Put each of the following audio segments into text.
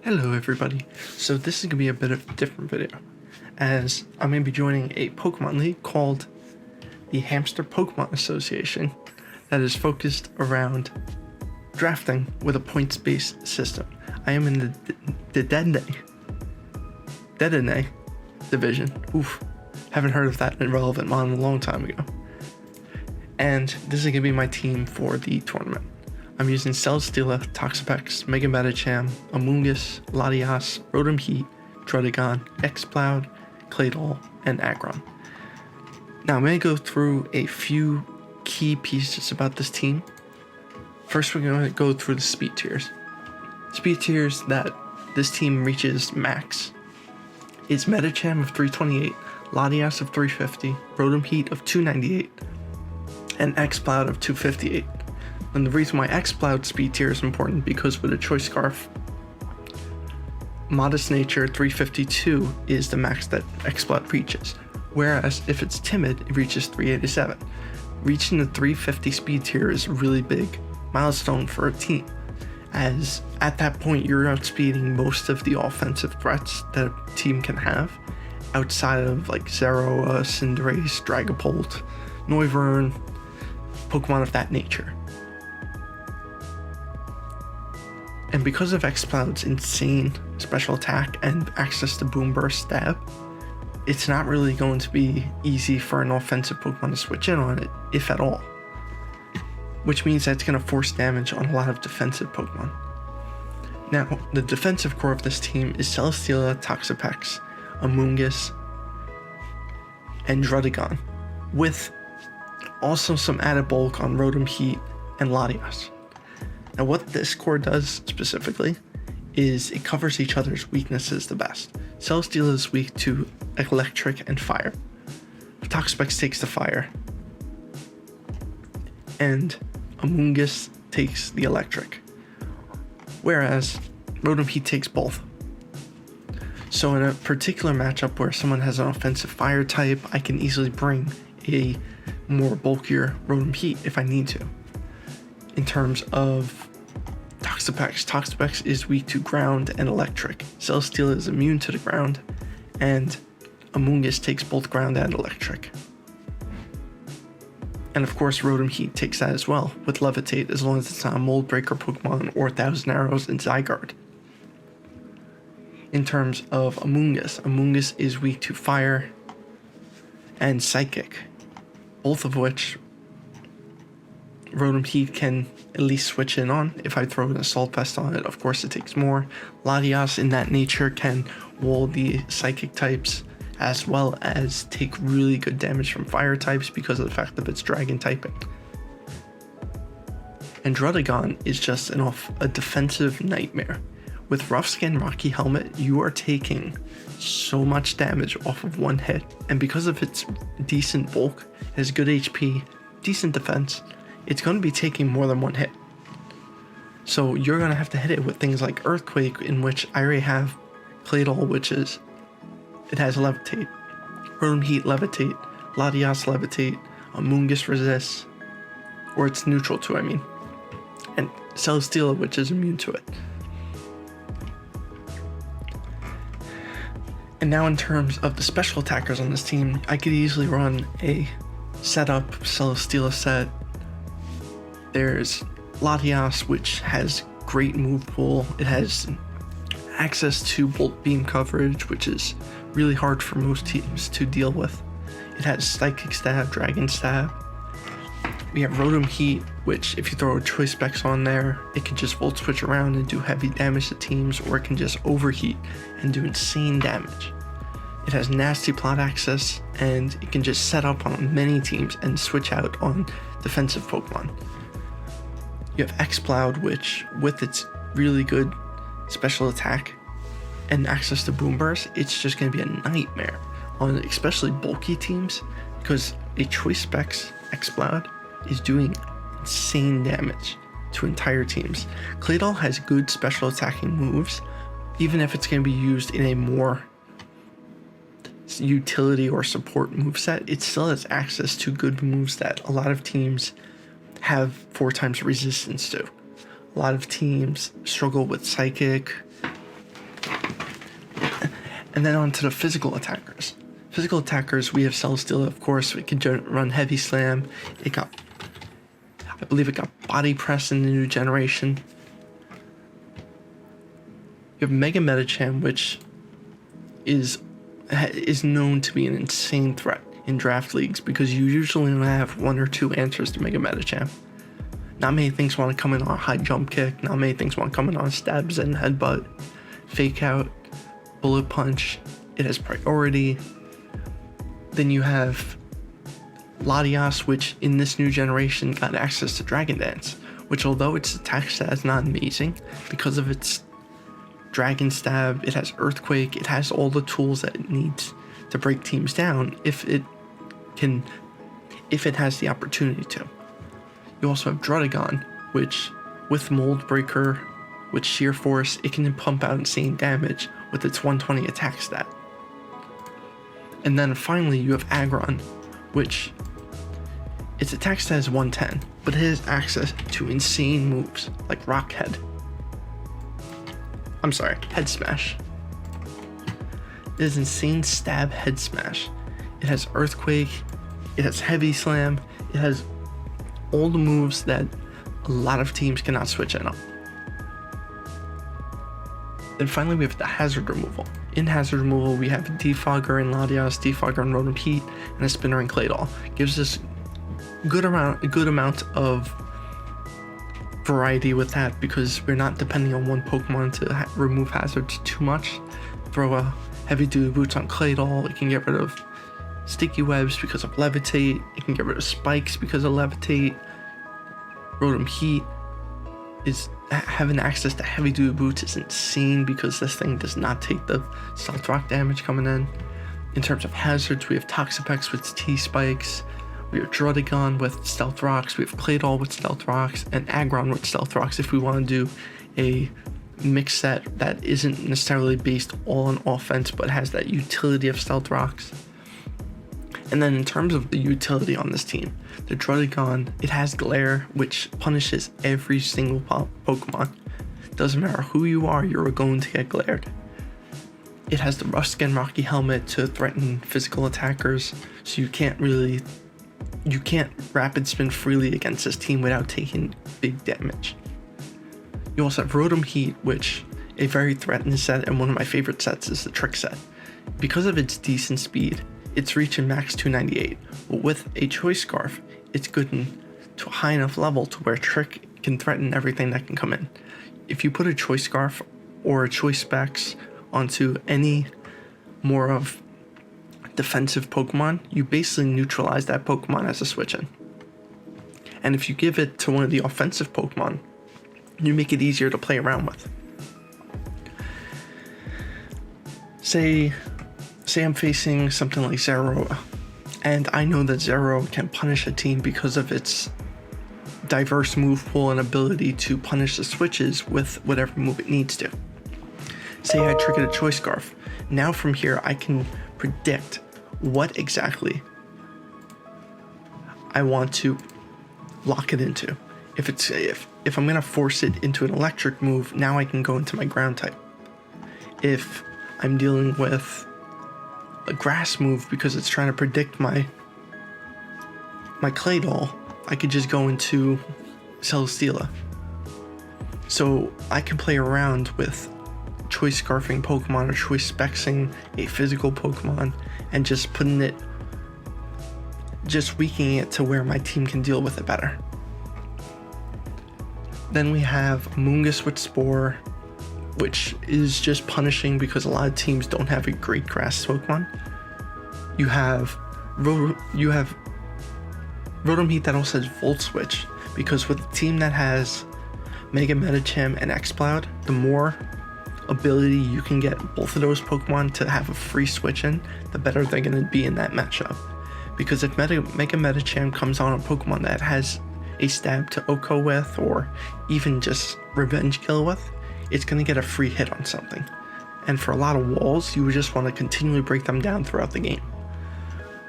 Hello everybody, so this is going to be a bit of a different video, as I'm going to be joining a Pokemon League called the Hamster Pokemon Association that is focused around drafting with a points-based system. I am in the Dedenne division. Oof, haven't heard of that in Relevant Mon a long time ago. And this is going to be my team for the tournament. I'm using Celesteela, Toxapex, Mega Medicham, Amoonguss, Latias, Rotom Heat, Druddigon, Exploud, Claydol, and Aggron. Now I'm going to go through a few key pieces about this team. First, we're going to go through the speed tiers. Speed tiers that this team reaches max is Medicham of 328, Latias of 350, Rotom Heat of 298, and Exploud of 258. And the reason why Exploud speed tier is important because with a Choice Scarf, Modest Nature 352 is the max that Exploud reaches, whereas if it's Timid, it reaches 387. Reaching the 350 speed tier is a really big milestone for a team, as at that point you're outspeeding most of the offensive threats that a team can have, outside of like Zeraora, Cinderace, Dragapult, Noivern, Pokemon of that nature. And because of Exploud's insane special attack and access to Boom Burst Stab, it's not really going to be easy for an offensive Pokemon to switch in on it, if at all. Which means that it's going to force damage on a lot of defensive Pokemon. Now, the defensive core of this team is Celesteela, Toxapex, Amoonguss, and Druddigon, with also some added bulk on Rotom Heat and Latias. Now what this core does specifically is it covers each other's weaknesses the best. Celesteela is weak to electric and fire. Toxapex takes the fire, and Amoonguss takes the electric, whereas Rotom Heat takes both. So in a particular matchup where someone has an offensive fire type, I can easily bring a more bulkier Rotom Heat if I need to. In terms of Toxapex is weak to ground and electric. Celesteela is immune to the ground, and Amoonguss takes both ground and electric. And of course, Rotom Heat takes that as well, with Levitate, as long as it's not a Mold Breaker Pokemon or 1,000 Arrows and Zygarde. In terms of Amoonguss is weak to fire and psychic, both of which Rotom Heat can at least switch in on. If I throw an Assault Vest on it, of course it takes more. Latias in that nature can wall the psychic types as well as take really good damage from fire types because of the fact that it's dragon typing. And Druddigon is just a defensive nightmare. With Rough Skin Rocky Helmet, you are taking so much damage off of one hit, and because of its decent bulk, it has good HP, decent defense, it's going to be taking more than one hit. So you're going to have to hit it with things like Earthquake, in which I already have Claydol, which is, it has Levitate, Rotom Heat Levitate, Latias Levitate, Amoonguss resists, or it's neutral to, I mean, and Celesteela, which is immune to it. And now in terms of the special attackers on this team, I could easily run a setup Celesteela set. There's Latias, which has great move pool. It has access to Bolt Beam coverage, which is really hard for most teams to deal with. It has Psychic Stab, Dragon Stab. We have Rotom Heat, which if you throw a Choice Specs on there, it can just Volt Switch around and do heavy damage to teams, or it can just overheat and do insane damage. It has Nasty Plot access, and it can just set up on many teams and switch out on defensive Pokemon. You have Exploud, which with its really good special attack and access to Boom Burst, it's just going to be a nightmare on especially bulky teams, because a Choice Specs Exploud is doing insane damage to entire teams. Claydol has good special attacking moves, even if it's going to be used in a more utility or support moveset, it still has access to good moves that a lot of teams have 4 times resistance to. A lot of teams struggle with Psychic, And then on to the physical attackers. Physical attackers, we have Celesteela, of course. We can run Heavy Slam. I believe it got Body Press in the new generation. You have Mega Medicham, which is known to be an insane threat in draft leagues because you usually only have one or two answers to Mega Medicham. Not many things want to come in on high jump kick. Not many things want to come in on stabs and headbutt, fake out, bullet punch. It has priority. Then you have Latias, which in this new generation got access to Dragon Dance, which although its attack stat is not amazing, because of its Dragon Stab, it has Earthquake, it has all the tools that it needs to break teams down if it has the opportunity to. You also have Drudagon, which with Mold Breaker, with Sheer Force, it can pump out insane damage with its 120 attack stat. And then finally you have Aggron, which its attack stat is 110, but it has access to insane moves like Head Smash. It is insane stab Head Smash. It has Earthquake, it has Heavy Slam, it has all the moves that a lot of teams cannot switch in on. Then finally we have the Hazard Removal. In Hazard Removal we have Defogger and Latias, Defogger and Rotom Heat, and a Spinner and Claydol. Gives us a good amount of variety with that because we're not depending on one Pokemon to remove hazards too much. Throw a Heavy Duty Boots on Claydol, it can get rid of Sticky Webs because of Levitate, it can get rid of Spikes because of Levitate. Rotom Heat is having access to Heavy Duty Boots is insane because this thing does not take the Stealth Rock damage coming in. In terms of hazards, we have Toxapex with T-Spikes, we have Drudagon with Stealth Rocks, we have Claydol with Stealth Rocks, and Aggron with Stealth Rocks if we want to do a mix set that isn't necessarily based all on offense but has that utility of Stealth Rocks. And then in terms of the utility on this team, the Drudagon, it has Glare, which punishes every single Pokemon. Doesn't matter who you are, you're going to get glared. It has the Rough Skin Rocky Helmet to threaten physical attackers, so you can't rapid spin freely against this team without taking big damage. You also have Rotom Heat, which a very threatening set and one of my favorite sets is the Trick set. Because of its decent speed, its reach and max 298, but with a Choice Scarf, it's good to a high enough level to where Trick can threaten everything that can come in. If you put a Choice Scarf or a Choice Specs onto any more of defensive Pokemon, you basically neutralize that Pokemon as a switch in. And if you give it to one of the offensive Pokemon, you make it easier to play around with. Say I'm facing something like Zeraora, and I know that Zeraora can punish a team because of its diverse move pool and ability to punish the switches with whatever move it needs to. Say I triggered a Choice Scarf. Now from here I can predict what exactly I want to lock it into. If I'm gonna force it into an electric move, now I can go into my ground type. If I'm dealing with a grass move because it's trying to predict my Claydol, I could just go into Celesteela. So I can play around with Choice Scarfing Pokemon or Choice Spexing a physical Pokemon and just weakening it to where my team can deal with it better. Then we have Mungus with Spore, which is just punishing because a lot of teams don't have a great grass Pokemon. You have Rotom Heat that also has Volt Switch, because with a team that has Mega Medicham and Exploud, the more ability you can get both of those Pokemon to have a free switch in, the better they're going to be in that matchup. Because if Mega Medicham comes on a Pokemon that has a stab to Oko with, or even just Revenge Kill with, it's going to get a free hit on something. And for a lot of walls, you would just want to continually break them down throughout the game.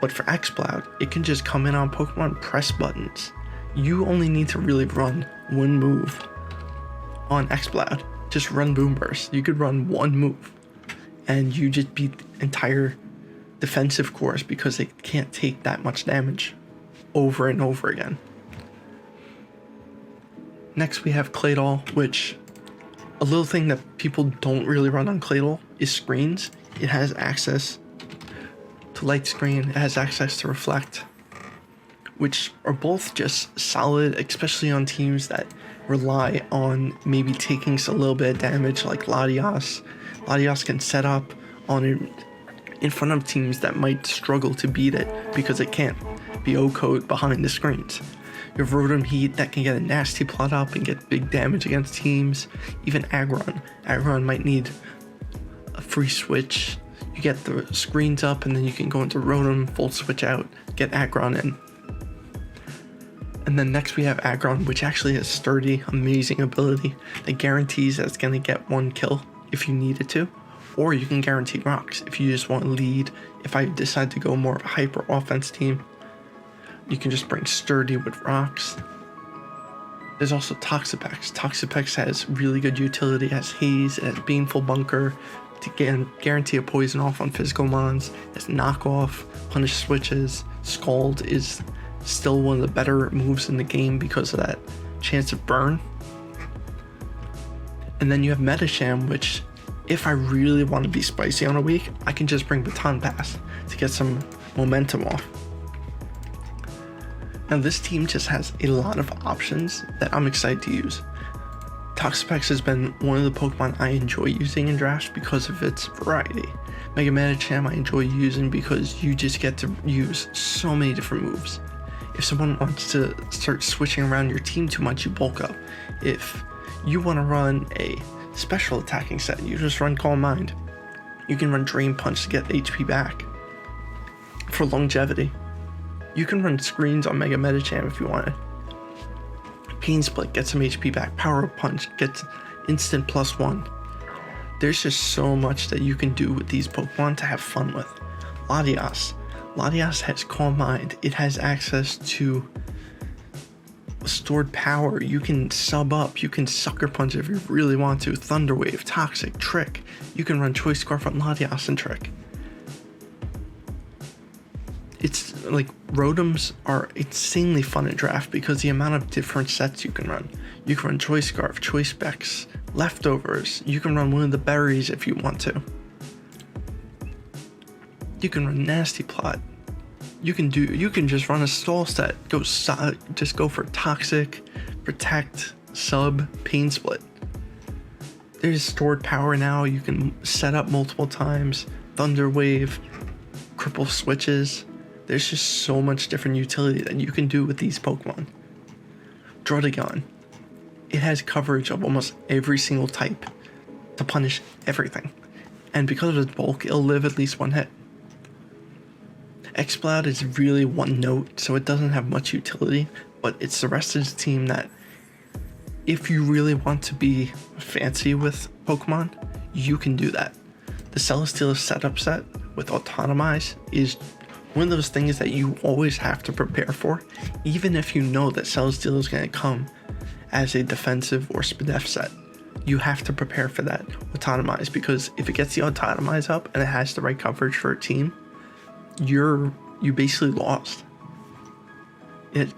But for Exploud, it can just come in on Pokemon, press buttons. You only need to really run one move on Exploud. Just run Boom Burst. You could run one move, and you just beat the entire defensive course because they can't take that much damage over and over again. Next we have Claydol, which a little thing that people don't really run on Claydol is screens. It has access to light screen, it has access to reflect, which are both just solid, especially on teams that rely on maybe taking a little bit of damage like Latias. Latias can set up on it in front of teams that might struggle to beat it because it can't be O-code behind the screens. You have Rotom Heat that can get a nasty plot up and get big damage against teams. Even Aggron. Aggron might need a free switch. You get the screens up and then you can go into Rotom, full switch out, get Aggron in. And then next we have Aggron, which actually has sturdy, amazing ability that guarantees that it's going to get one kill if you need it to. Or you can guarantee rocks if you just want to lead. If I decide to go more of a hyper offense team, you can just bring sturdy with rocks. There's also Toxapex. Toxapex has really good utility. It has haze, it has baneful bunker to guarantee a poison off on physical mons. It has knockoff, punish switches. Scald is still one of the better moves in the game because of that chance of burn. And then you have Metasham, which if I really want to be spicy on a week, I can just bring Baton Pass to get some momentum off. Now this team just has a lot of options that I'm excited to use. Toxapex has been one of the Pokemon I enjoy using in drafts because of its variety. Mega Medicham I enjoy using because you just get to use so many different moves. If someone wants to start switching around your team too much, you bulk up. If you want to run a special attacking set, you just run Calm Mind. You can run Drain Punch to get HP back. For longevity, you can run screens on Mega Medicham if you wanted. Pain Split, get some HP back. Power Up Punch, gets instant +1. There's just so much that you can do with these Pokemon to have fun with. Latias. Latias has Calm Mind. It has access to stored power. You can sub up. You can Sucker Punch if you really want to. Thunder Wave, Toxic, Trick. You can run Choice Scarf on Latias and Trick. It's like Rotoms are insanely fun in draft because the amount of different sets you can run. You can run Choice Scarf, Choice Specs, Leftovers. You can run one of the berries if you want to. You can run Nasty Plot. You can just run a stall set. Just go for Toxic, Protect, Sub, Pain Split. There's stored power now. You can set up multiple times. Thunder Wave, Cripple Switches. There's just so much different utility that you can do with these Pokemon. Druddigon. It has coverage of almost every single type to punish everything. And because of its bulk, it'll live at least one hit. Exploud is really one note, so it doesn't have much utility, but it's the rest of the team that if you really want to be fancy with Pokemon, you can do that. The Celesteela setup set with Autotomize is one of those things that you always have to prepare for, even if you know that Celesteela is going to come as a defensive or Spadef set. You have to prepare for that Autotomize, because if it gets the Autotomize up and it has the right coverage for a team, you basically lost. It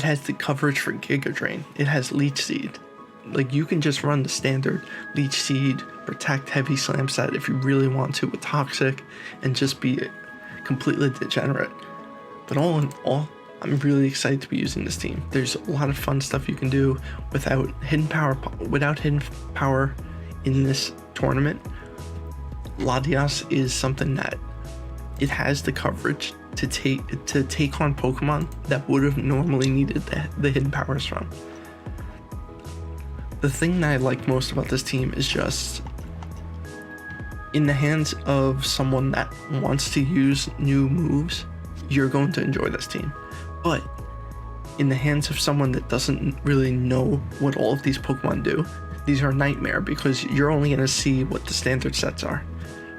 has the coverage for Giga Drain. It has Leech Seed. Like, you can just run the standard Leech Seed, Protect, Heavy Slam set if you really want to with Toxic and just be completely degenerate. But all in all, I'm really excited to be using this team. There's a lot of fun stuff you can do without hidden power in this tournament. Latias is something that it has the coverage to take on Pokemon that would have normally needed the hidden powers from. The thing that I like most about this team is just in the hands of someone that wants to use new moves, you're going to enjoy this team. But in the hands of someone that doesn't really know what all of these Pokemon do, these are a nightmare because you're only going to see what the standard sets are.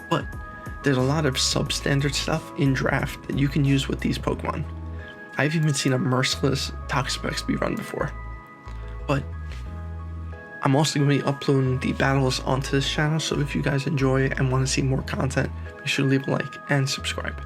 But there's a lot of substandard stuff in draft that you can use with these Pokemon. I've even seen a Merciless Toxapex be run before. But I'm also going to be uploading the battles onto this channel, so if you guys enjoy and want to see more content, be sure to leave a like and subscribe.